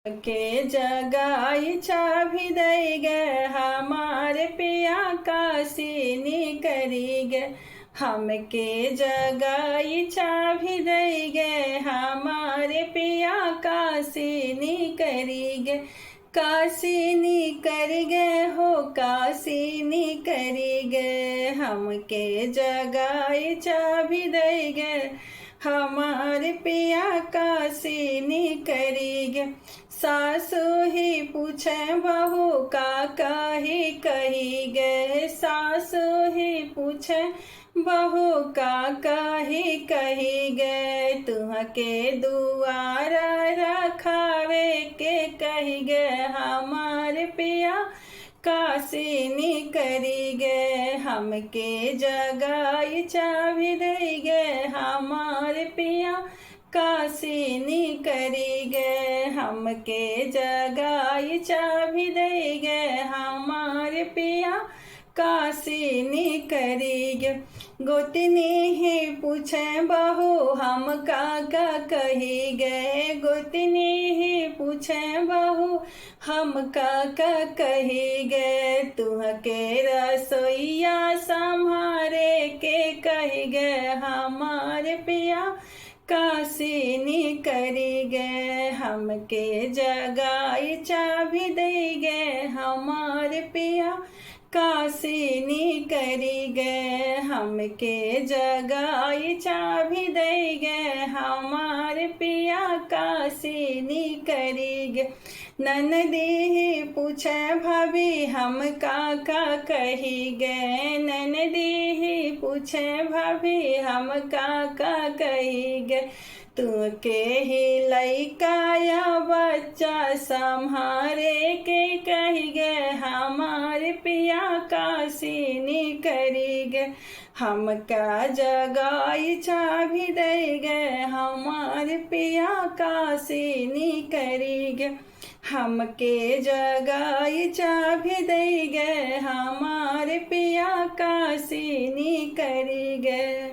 के जगाई चाभी दई गे हमारे पिया कासिनी करी गे। हमके जगाई चाभी दई गे हमारे पिया कासिनी करी गे। कासिनी करी गे हो कासिनी करी गे। हमके जगाई चाभी दई गे हमारे पिया कासिनी करी गे। सासु ही पूछे बहू का कही गे। सासु ही पूछे बहू का कही गे। तुहके दुआरा रखावे के कही गे हमारे पिया कासिनी करी गे। हमके जगाई चाभी दई गे हमारे पिया कासिनी करी गे। हमके जगाई चाभी दई गे हमारे पिया कासिनी करी गे। गोतनी ही पूछे बहू हम का कही गे। गोतनी ही पूछे बहू हम का कही गे। तुहके रसोईया संभारे के कही गे हमारे पिया कासिनी करी गे। हमके जगाई चाभी दई गे हमारे पिया कासिनी करी गे। हमके जगाई चाभी दई गे हमारे पिया कासिनी करी गे। ननदी ही पूछे भाभी हम का कही गे। ननदी ही पूछे भाभी हम का कही गे। तुके ही लइका या बच्चा संहारे के कही गे हमारे पिया कासिनी करी गे। हमका जगाई चाभी दई गे हमारे पिया कासिनी करी गे। हमके जगाई चाभी दई गे हमारे पिया कासिनी करी गे।